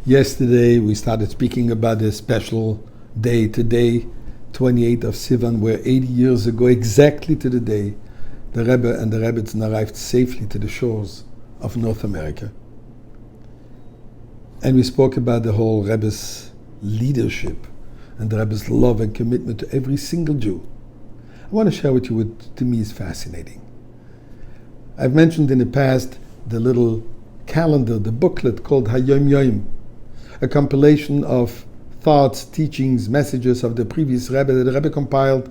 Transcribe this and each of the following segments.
Yesterday we started speaking about a special day today, 28th of Sivan, where 80 years ago, exactly to the day, the Rebbe and the Rebbetzin arrived safely to the shores of North America. And we spoke about the whole Rebbe's leadership and the Rebbe's love and commitment to every single Jew. I want to share with you what to me is fascinating. I've mentioned in the past the little calendar, the booklet called Hayom Yom, a compilation of thoughts, teachings, messages of the previous Rebbe that the Rebbe compiled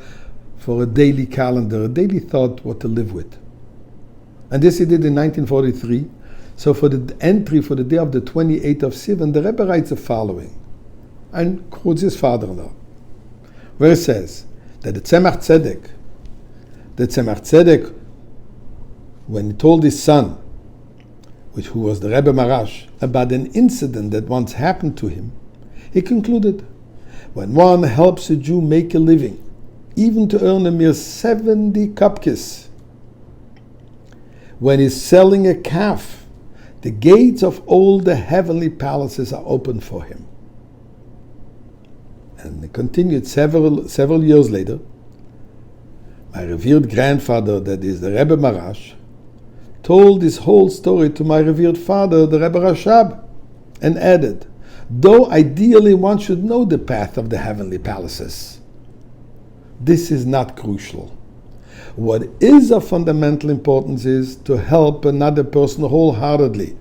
for a daily calendar, a daily thought what to live with. And this he did in 1943. So for the entry for the day of the 28th of Sivan, the Rebbe writes the following, and quotes his father-in-law, where it says that the Tzemach Tzedek, when he told his son, who was the Rebbe Marash, about an incident that once happened to him, he concluded, when one helps a Jew make a living, even to earn a mere 70 kopkes, when he's selling a calf, the gates of all the heavenly palaces are open for him. And it continued several years later. My revered grandfather, that is the Rebbe Marash, told this whole story to my revered father, the Rebbe Rashab, and added, though ideally one should know the path of the heavenly palaces, this is not crucial. What is of fundamental importance is to help another person wholeheartedly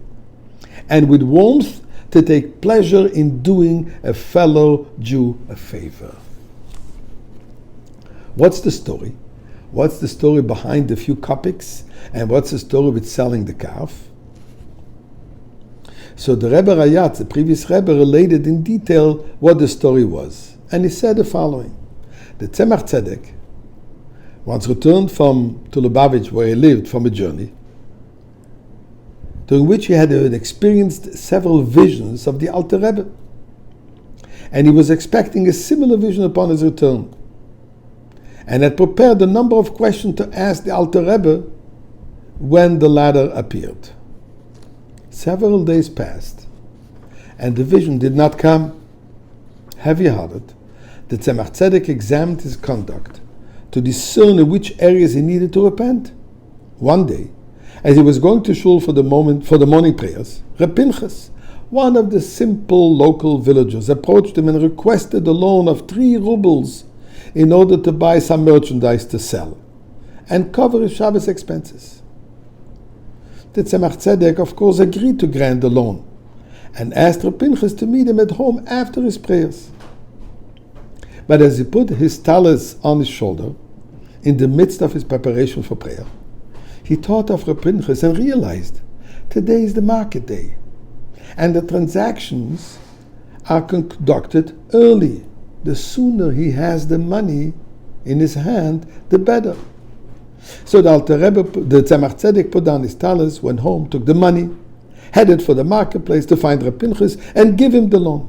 and with warmth to take pleasure in doing a fellow Jew a favor. What's the story? What's the story behind the few kopecks? And what's the story with selling the calf? So the Rebbe Rayatz, the previous Rebbe, related in detail what the story was. And he said the following. The Tzemach Tzedek once returned from Lubavitch, where he lived, from a journey, during which he had experienced several visions of the Alter Rebbe. And he was expecting a similar vision upon his return, and had prepared a number of questions to ask the Alter Rebbe when the latter appeared. Several days passed, and the vision did not come. Heavy-hearted, the Tzemach Tzedek examined his conduct to discern in which areas he needed to repent. One day, as he was going to shul for the morning prayers, Reb Pinchas, one of the simple local villagers, approached him and requested a loan of 3 rubles in order to buy some merchandise to sell and cover his Shabbos expenses. The Tzemach Tzedek, of course, agreed to grant the loan and asked Reb Pinchas to meet him at home after his prayers. But as he put his tallis on his shoulder, in the midst of his preparation for prayer, he thought of Reb Pinchas and realized today is the market day, and the transactions are conducted early. The sooner he has the money in his hand, the better. So the Alter Rebbe, the Tzemach Tzedek, put down his tallis, went home, took the money, headed for the marketplace to find Reb Pinchas and give him the loan.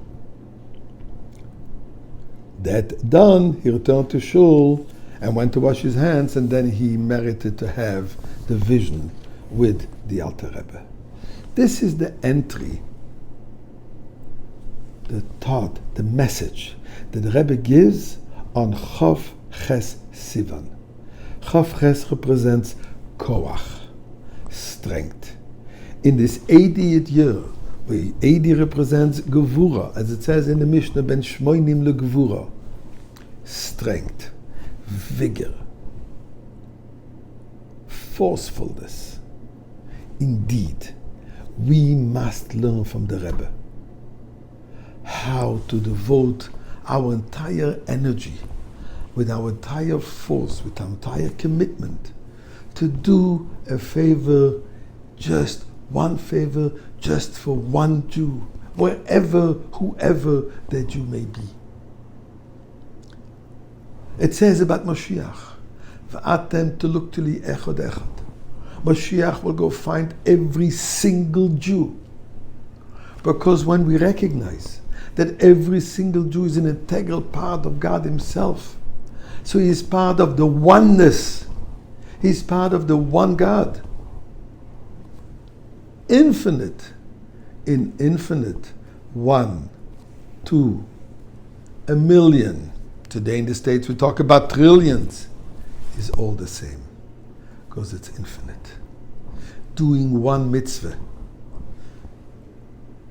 That done, he returned to shul and went to wash his hands, and then he merited to have the vision with the Alter Rebbe. This is the entry, the thought, the message that the Rebbe gives on Chof Ches Sivan. Chof Ches represents koach, strength. In this 80th year, where 80 represents gevura, as it says in the Mishnah, ben shmoinim le gevura, strength, vigor, forcefulness. Indeed, we must learn from the Rebbe how to devote our entire energy, with our entire force, with our entire commitment, to do a favor, just one favor, just for one Jew, wherever, whoever that Jew may be. It says about Mashiach, V'atem teluktu li echad echad. Mashiach will go find every single Jew. Because when we recognize that every single Jew is an integral part of God Himself, so he is part of the oneness, he is part of the one God. Infinite, in infinite 1, 2, a million, today in the States we talk about trillions, is all the same, because it's infinite. Doing one mitzvah,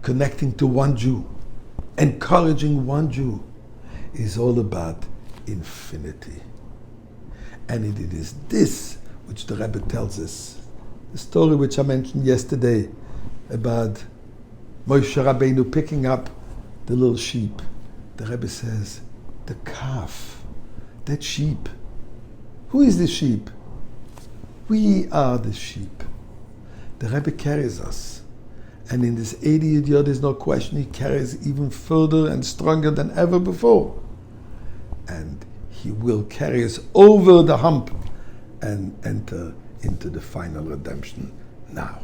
connecting to one Jew, encouraging one Jew, is all about infinity. And it is this which the Rebbe tells us. The story which I mentioned yesterday about Moshe Rabbeinu picking up the little sheep. The Rebbe says, the calf, that sheep. Who is the sheep? We are the sheep. The Rebbe carries us. And in this 80th year, there's no question, he carries even further and stronger than ever before. And he will carry us over the hump and enter into the final redemption now.